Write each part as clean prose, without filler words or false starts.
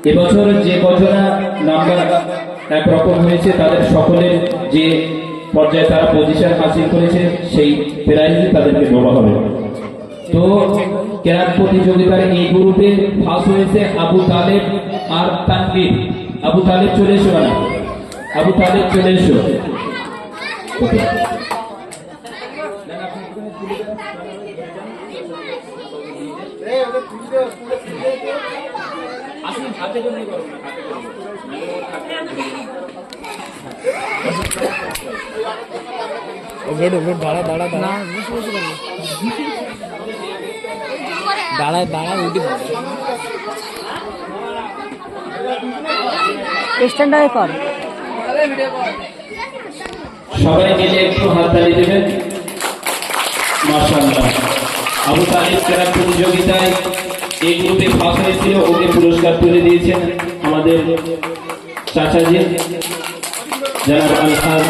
এবছর যে কজনা নাম্বার একরকম হয়েছে তাদের সকলের যে পর্যায়ে তারা পজিশন হাসিল করেছে সেই প্রাইজই তাদেরকে দেওয়া হবে। তো কেরাত প্রতিযোগিতার এই গ্রুপে ফার্স্ট হয়েছে আবু তালেব আর তানভীর। আবু তালেব চলে এসো না, আবু তালেব চলে এসো। সবাই মিলে একটু হাততালি দেবেন। মাশাআল্লাহ, আবু তালেব কেরাত প্রতিযোগিতায় এই গ্রুপে ফার্স্ট হয়েছিল, ওকে পুরস্কার তুলে দিয়েছেন আমাদের চাচাজি জনাব আলহাজ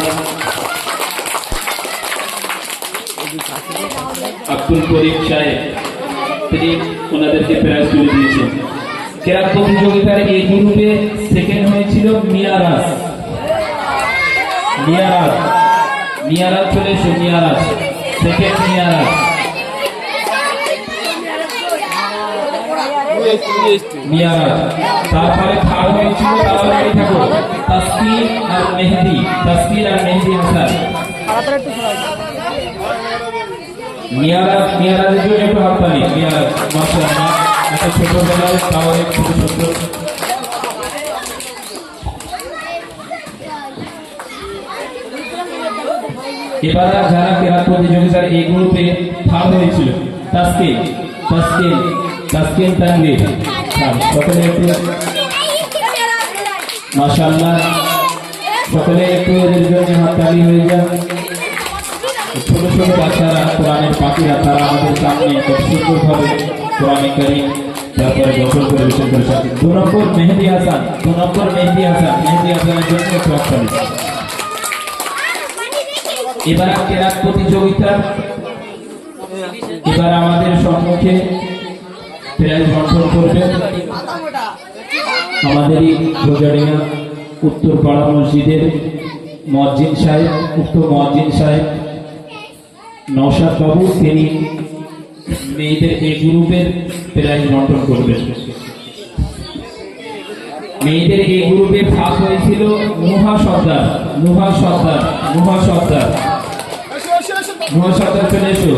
আব্দুল করিম সাহেব, তিনি ওনাদেরকে প্রাইজ তুলে দিয়েছেন। কেরাত প্রতিযোগিতার এই গ্রুপে সেকেন্ড হয়েছিল মিয়ারাজ। মিয়ারাজ মিয়ারাজ চলে এসো, মিয়ারাজ সেকেন্ড মিয়ারাজ। মিয়ারাজ তারপরে থার্ড হয়েছিল তাসকির আর মেহেদি, তাসকির আর মেহেদি হাসান। মিয়ারাজের জন্য একটু হাততালি। মিয়ারাজ মাশাআল্লাহ, এত ছোটবেলায় তাও একটু ছোট। এবার যারা কেরাত প্রতিযোগিতার এই গ্রুপে থার্ড হয়েছিল তাসকিন তানভীর, সকলে একটু মাশাআল্লাহ, সকলে একটু এদের জন্য হাততালি হয়ে যায়। ছোট ছোট বাচ্চারা, কোরআনের পাখিরা, তারা আমাদের সামনে খুব সুন্দরভাবে কোরআনে কারীম তারপরে গোসল পরিবেশন করেছে। 2 নম্বর মেহেদি হাসান, মেহেদি হাসানের জন্য একটু হাততালি। এবার কেরাত প্রতিযোগিতা, এবার আমাদের সম্মুখে প্রাইজ বন্টন করবেন আমাদেরই রোজারিয়া উত্তর পাড়া মসজিদের মুয়াজ্জিন সাহেব, মুয়াজ্জিন সাহেব নওশাদ বাবু, তিনি মেয়েদের এই গ্রুপের প্রাইজ বন্টন করবেন। মেয়েদের এই গ্রুপে ফার্স্ট হয়েছিল নুহা সর্দার চলে এসো।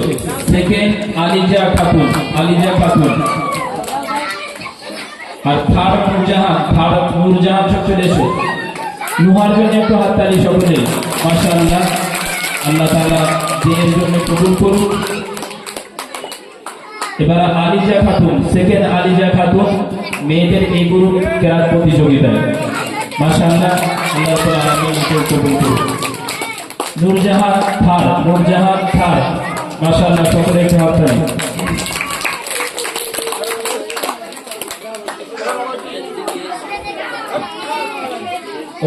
সেকেন্ড আলিজা খাতুন, আর থার্ড নূরজাহান চলে এসো। নুহার জন্য একটু হাততালি সকলে। মাশাআল্লাহ, আল্লাহ তাআলা দিনের জন্য কবুল করুন। এবার আলিজা খাতুন, সেকেন্ড আলিজা খাতুন মেয়েদের এই গ্রুপ কেরাত প্রতিযোগিতায়। মাশাআল্লাহ, আল্লাহ তাআলা আমিনকে কবুল করুন। নূরজাহান থার্ড, মাশাআল্লাহ, সকলে একটু হাততালি।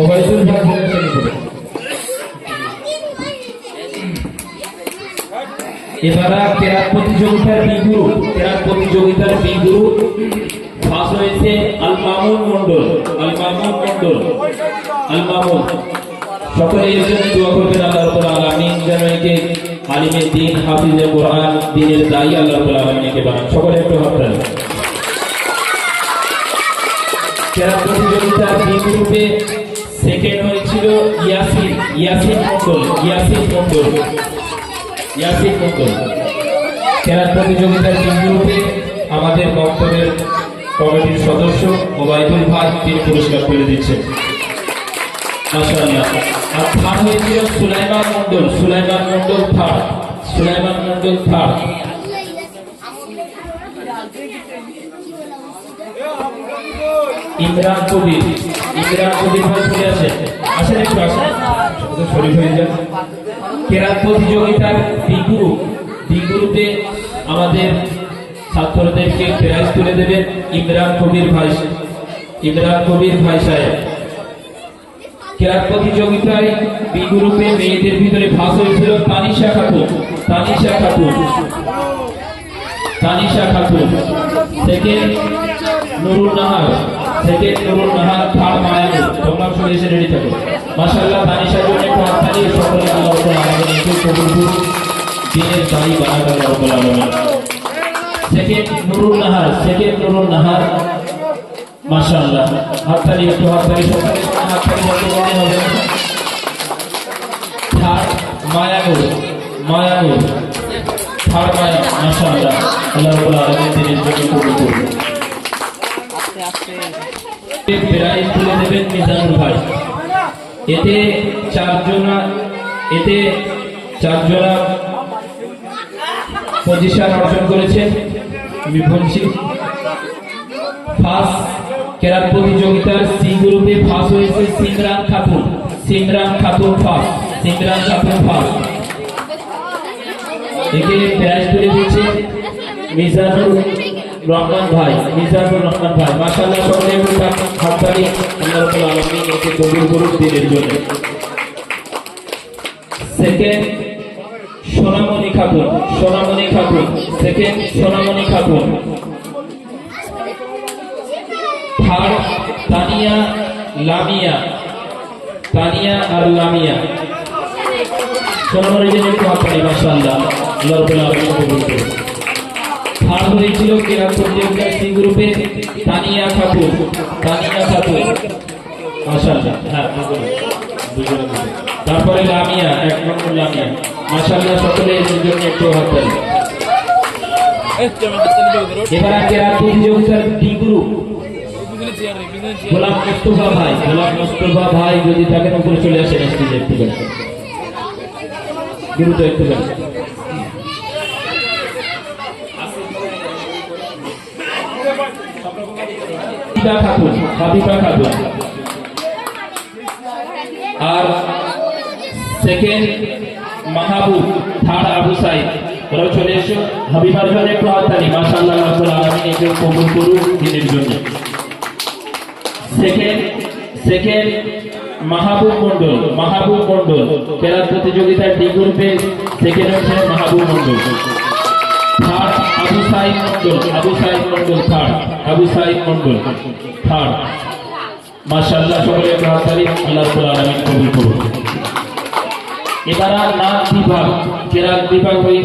ওবাইদুল ভাই এবার কেরাত প্রতিযোগিতার বি গ্রুপ ফার্স্ট হয়েছে আল মামুন মন্ডল। সকলে এর জন্য দোয়া করবেন আল্লাহ রাব্বুল আলামিন যেন একে আলিমে দ্বীন, হাফিজে কোরআন, দ্বীনের দায়ী আল্লাহ রাব্বুল আলামিন একে বানান। সকলে একটু হাততালি। কেরাত প্রতিযোগিতার বি গ্রুপে সেকেন্ড হয়েছিল ইয়াসিন মন্ডল। কেরাত প্রতিযোগিতার বি গ্রুপে আমাদের বক্তব্যের কমিটির সদস্য ওবাইদুল ভাই, তিনি পুরস্কার তুলে দিচ্ছেন। মাশাআল্লাহ। আর থার্ড হয়েছিল সুলাইমান মন্ডল থার্ড। ইমরান কবির ভাই চলে আসেন, একটু আসেন, শরীফ হয়ে যান। কেরাত প্রতিযোগিতার বি গ্রুপে আমাদের ছাত্রদেরকে প্রাইজ তুলে দেবেন ইমরান কবির ভাই সাহেব। কেরাত প্রতিযোগিতায় বি গ্রুপে মেয়েদের ভিতরে ফার্স্ট হয়েছিল Tanisha Khatun, second Nurun Nahar, second Nurun Nahar, third Mayanur. তোমরা সবাই এসে রেডি থাকো। মাশাআল্লাহ, তানিশার জন্য একটু হাততালি। সকলে আল্লাহ রাব্বুল আলামিনকে কবুল করুন, দিনের দাড়ি বানাক আল্লাহ রাব্বুল আলামিন। Second Nurun Nahar, second Nurun Nahar. মাশাআল্লাহ, হাততালি, একটু হাততালি, সকলে হাততালি বন্ধ করতে হবে। Third Mayanur, Mayanur, third Maya. মাশাআল্লাহ, আল্লাহ রাব্বুল আলামিন দিনের জন্য কবুল করুন। প্রাইজ তুলে দেবেন মিজানুর ভাই। এতে চারজনা পজিশন অর্জন করেছেন। আমি বলছি ফার্স্ট কেরাত প্রতিযোগিতার সি গ্রুপে ফার্স্ট হয়েছে সিমরান খাতুন। Simran Khatun first, Simran Khatun first. একে প্রাইজ তুলে দিচ্ছে মিজানুর রহমান ভাই, মিজানুর রহমান ভাই। মাশাআল্লাহ, সকলে একটু হাততালি। আল্লাহ রাব্বুল আলামিন একে কবুল করুন দিনের জন্য। সেকেন্ড সোনামণি খাতুন, সোনামণি খাতুন, সেকেন্ড সোনামণি খাতুন। থার্ড তানিয়া লামিয়া, তানিয়া আর লামিয়া। সোনামণির জন্য একটু হাততালি। মাশাআল্লাহ, আল্লাহ রাব্বুল আলামিন কবুল করুন। থার্ড হয়েছিল কেরাত প্রতিযোগিতার সি গ্রুপে তানিয়া খাতুন, তানিয়া খাতুন। মাশাআল্লাহ, হ্যাঁ দুজনে। তারপরে লামিয়া, এক নম্বর লামিয়া। মাশাআল্লাহ, সকলে এর জন্য একটু হাততালি। এবার কেরাত প্রতিযোগিতার ডি গ্রুপ গোলাম মুস্তাফা ভাই, গোলাম মুস্তাফা ভাই যদি থাকেন উপরে চলে আসেন স্টেজে একটু করে দ্রুত একটু করে। খাতুন, হাবিবা খাতুন। আর সেকেন্ড মাহবুব, থার্ড আবু সাইদ। ওরাও চলে এসো। হাবিবার জন্য একটু হাততালি। মাশাআল্লাহ, রাব্বুল আলামিন একে কবুল করুন দিনের জন্য। সেকেন্ড মাহবুব মন্ডল, মাহবুব মন্ডল। কেরাত প্রতিযোগিতার ডি গ্রুপে সেকেন্ড হচ্ছে Mahbub Mandal. Third Abu Sayed Mandal, Abu Sayed Mandal third, Abu Sayed Mandal third. মাশাআল্লাহ, সকলে একটু হাততালি। আল্লাহ রাব্বুল আলামিন কবুল করুন। এবার নাম বিভাগ, কেরাত বিভাগ হয়ে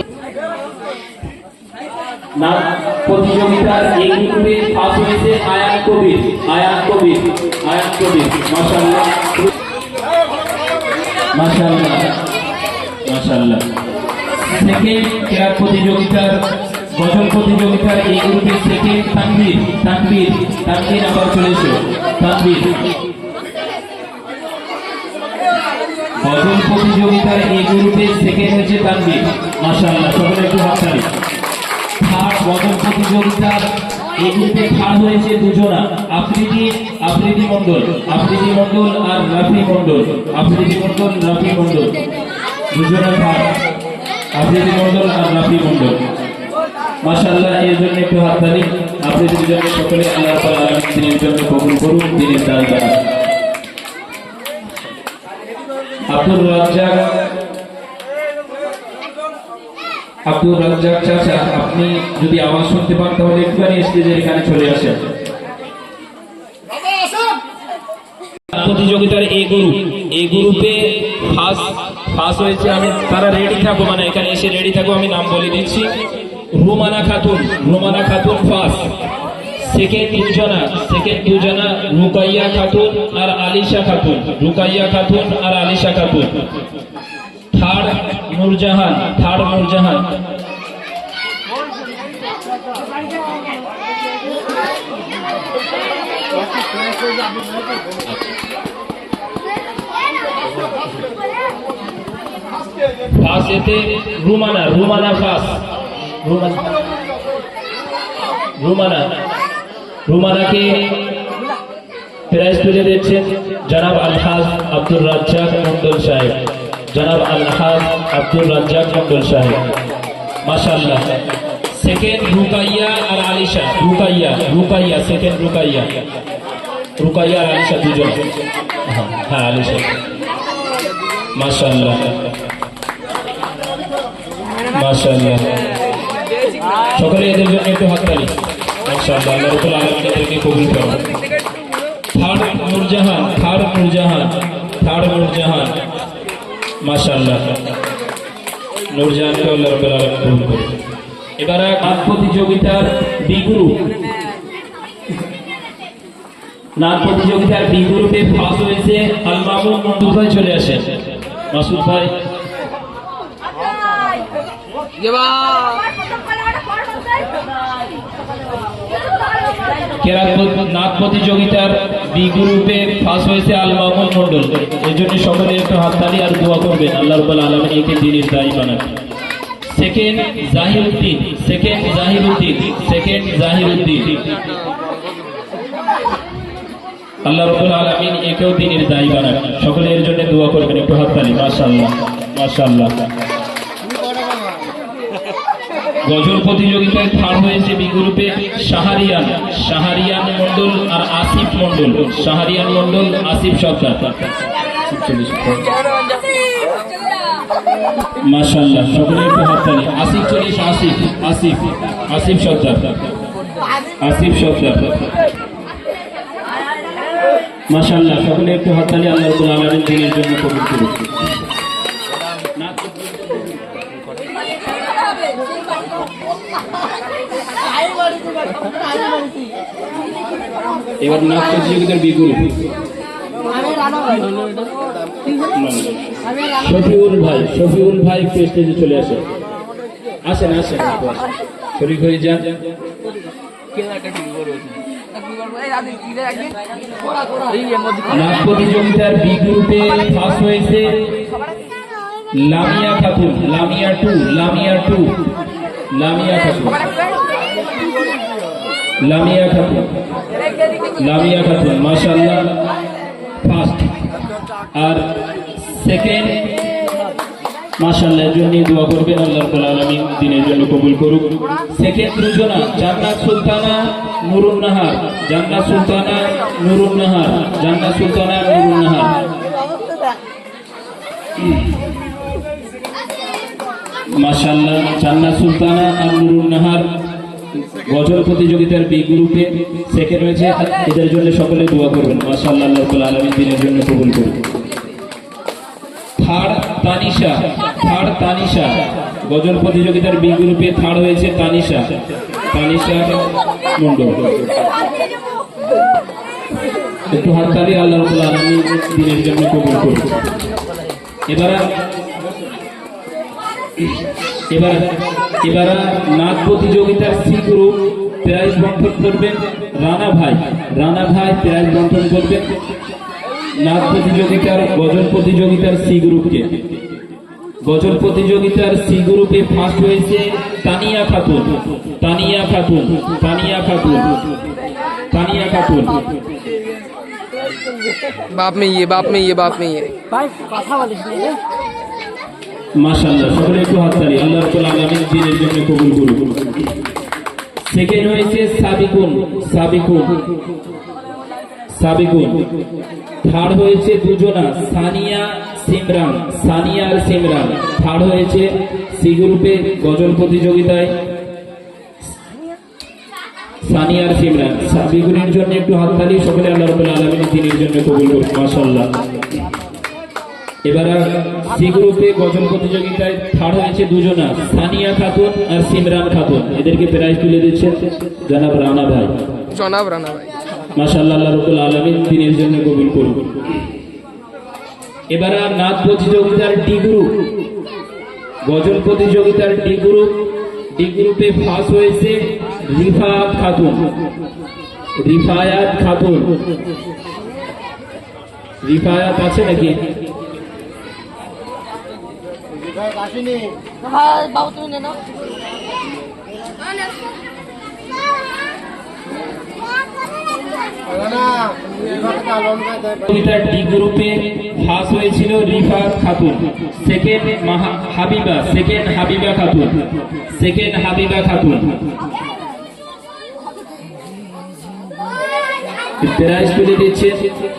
নাম প্রতিযোগিতার এই গ্রুপে ফার্স্ট হয়েছে আয়ান কবির, আয়ান কবির, আয়ান কবির। মাশাআল্লাহ, মাশাআল্লাহ, মাশাআল্লাহ। সেকেন্ড কেরাত প্রতিযোগিতার গজল প্রতিযোগিতার এই গ্রুপে সেকেন্ড তানভীর, তানভীর, তানভীর। আবার চলে এসো তানভীর। গজল প্রতিযোগিতার এই গ্রুপে সেকেন্ড হয়েছে তানভীর। মাশাআল্লাহ, সকলে একটু হাততালি। থার্ড গজল প্রতিযোগিতার এই গ্রুপে থার্ড হয়েছে দুজনা, আফ্রিদি মন্ডল, আফ্রিদি মন্ডল আর রাফি মন্ডল, আফ্রিদি মন্ডল, রাফি মন্ডল। দুজনা থার্ড, আফ্রিদি মন্ডল আর রাফি মন্ডল। মাশাআল্লাহ, এর জন্য একটু হাততালি। আফ্রিদির জন্য সকলে আল্লাহ রাব্বুল আলামিন দিনের জন্য কবুল করুন, দিনের দাঁড়ি বানান। আব্দুর রাজ্জাক, আব্দুর রাজ্জাক চাচা, আপনি যদি আওয়াজ শুনতে পান তাহলে একটুখানি স্টেজের এখানে চলে আসেন। প্রতিযোগিতার এই গ্রুপে ফার্স্ট হয়েছে। আমি তারা রেডি থাকো, মানে এখানে এসে রেডি থাকো, আমি নাম বলে দিচ্ছি। রুমানা খাতুন, রুমানা খাতুন ফার্স্ট। সেকেন্ড দুজনা রুকাইয়া খাতুন আর আলিশা খাতুন, রুকাইয়া খাতুন আর Alisha Khatun. Third Nurjahan, third Nurjahan. First এতে রুমানা, রুমানা ফার্স্ট, রুমানাকে প্রাইজ তুলে দিচ্ছেন জনাব আলহাজ আব্দুর রাজ্জাক মন্ডল সাহেব, জনাব আলহাজ আব্দুর রাজ্জাক মন্ডল সাহেব। মাশাআল্লাহ। সেকেন্ড রুকাইয়া আর আলিশা, রুকাইয়া সেকেন্ড রুকাইয়া আর আলিশা দুজন। হ্যাঁ আলিশা। মাশাআল্লাহ, মাশাআল্লাহ। সকলে এদের জন্য একটু হাততালি। মাশাআল্লাহ, আল্লাহ রাব্বুল আলামিন এদেরকে কবুল করুন। থার্ড নূরজাহান মাশাআল্লাহ নূরজাহানকে আল্লাহ রাব্বুল আলামিন কবুল করুন। এবার নাচ প্রতিযোগিতার বি গ্রুপে ফার্স্ট হয়েছে আল মামুন মন্ডল ভাই, চলে আসেন মাসুদ ভাই। নাচ প্রতিযোগিতার বি গ্রুপে ফার্স্ট হয়েছে আল মামুন মন্ডল, এর জন্য সকলে একটু হাততালি আর দোয়া করবেন আল্লাহ রাব্বুল আলামিন একে দিনের দায়ী বানান। সেকেন্ড জাহিরউদ্দিন আল্লাহ রাব্বুল আলামিন একেও দিনের দায়ী বানান, সকলে এর জন্য দোয়া করবেন, একটু হাততালি। মাশাআল্লাহ। গজল প্রতিযোগিতায় থার্ড হয়েছে বি গ্রুপে শাহরিয়ান মন্ডল আর আসিফ মন্ডল, আসিফ সরকার। মাশাআল্লাহ, সকলে একটু হাততালি। আসিফ সরকার মাশাআল্লাহ, সকলে একটু হাততালি। আল্লাহ রাব্বুল আলামিন দিনের জন্য কবুল করুন। এবার নাচ প্রতিযোগিতার বি গ্রুপ শফিউল ভাই স্টেজে চলে আসেন শরীক হয়ে যান। নাচ প্রতিযোগিতার বি গ্রুপে ফার্স্ট হয়েছে লামিয়া খাতুন মাশাআল্লাহ ফার্স্ট। আর সেকেন্ড মাশাআল্লাহ, এর জন্য দোয়া করবেন আল্লাহ রাব্বুল আলামিন দিনের জন্য কবুল করুক। সেকেন্ড দুজনা জান্নাত সুলতানা নুরুন নাহার মাশাআল্লাহ, জান্নাত সুলতানা আর নুরুন নাহার গজল প্রতিযোগিতার বি গ্রুপে সেকেন্ড হয়েছে, এদের জন্য সকলে দোয়া করবেন। মাশাআল্লাহ, আল্লাহ রাব্বুল আলামিন দিনের জন্য কবুল করুন। থার্ড তানিশা গজল প্রতিযোগিতার বি গ্রুপে থার্ড হয়েছে তানিশা মন্ডল, একটু হাততালি। আল্লাহ রাব্বুল আলামিন দিনের জন্য কবুল করুন। এবার নাচ প্রতিযোগিতার সি গ্রুপ প্রাইজ বন্টন করবেন রানা ভাই প্রাইজ বন্টন করবেন নাচ প্রতিযোগিতার গজল প্রতিযোগিতার সি গ্রুপে ফার্স্ট হয়েছে তানিয়া খাতুন। बाप में ये भाई কথা বলিস না। মাশাআল্লাহ, সকলে একটু হাততালি। আল্লাহ রাব্বুল আলামিন দিনের জন্য কবুল করুন। সেকেন্ড হয়েছে সাবিকুন। থার্ড হয়েছে দুজনা সানিয়া আর সিমরান। থার্ড হয়েছে সি গ্রুপে গজল প্রতিযোগিতায় সানিয়া আর সিমরান। সাবিকুনের জন্য একটু হাততালি, সকলে আল্লাহ রাব্বুল আলামিন দিনের জন্য কবুল করুন। মাশাআল্লাহ। এবার সি গ্রুপে গজল প্রতিযোগিতায় থার্ড হয়েছে দুজনা সানিয়া খাতুন আর সিমরান খাতুন, এদেরকে প্রাইজ তুলে দিচ্ছেন জনাব রানা ভাই। মাশাআল্লাহ, আল্লাহ রাব্বুল আলামিন দিনের জন্য কবুল করুন। এবার নাচ প্রতিযোগিতার ডি গ্রুপ গজল প্রতিযোগিতার ডি গ্রুপে ফার্স্ট হয়েছে রিফায়াত খাতুন। রিফায়াত আছে নাকি? বাবু তুমি নে নাও। ডি গ্রুপে ফার্স্ট হয়েছিল রিফাত খাতুন, সেকেন্ড হাবিবা খাতুন। প্রাইজ তুলে দিচ্ছে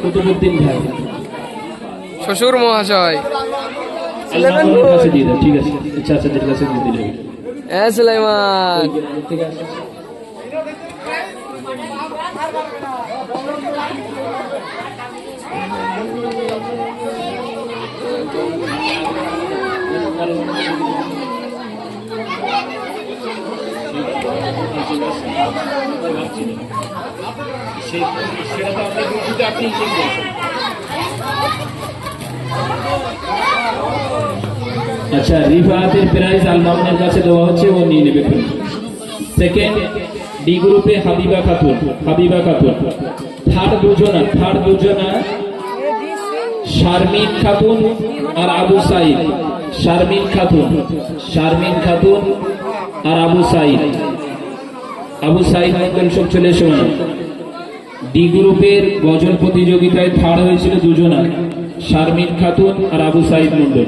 কুতুবউদ্দিন ভাই, শ্বশুর মহাশয়। ঠিক আছে, চাচাদের কাছে দিয়ে দিলে। হ্যাঁ সুলাইমান, ঠিক আছে। আচ্ছা, রিফাতের প্রাইজ আল মামুনের কাছে দেওয়া হচ্ছে, ও নিয়ে নেবে। সেকেন্ড ডি গ্রুপে হাবিবা খাতুন, হাবিবা খাতুন। থার্ড দুজনা শারমিন খাতুন আর আবু সাইদ, শারমিন খাতুন আর আবু সাইদ মন্ডল সব চলে এসো। ডি গ্রুপের গজল প্রতিযোগিতায় থার্ড হয়েছিল দুজনা, শারমিন খাতুন আর আবু সাইদ মন্ডল।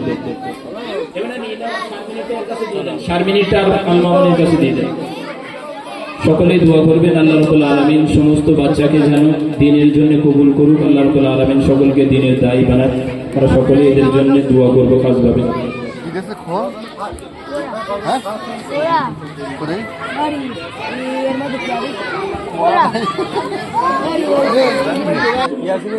শারমিনীটা আল মামুনের কাছে দিয়ে দেয়। সকলেই দোয়া করবেন, আল্লাহ রাব্বুল আলামিন সমস্ত বাচ্চাকে যেন দ্বীনের জন্য কবুল করুক। আল্লাহ রাব্বুল আলামিন সকলকে দ্বীনের দায়ী বানাক। আমরা সকলে এদের জন্য দোয়া করবো খাসভাবে। Iya sini,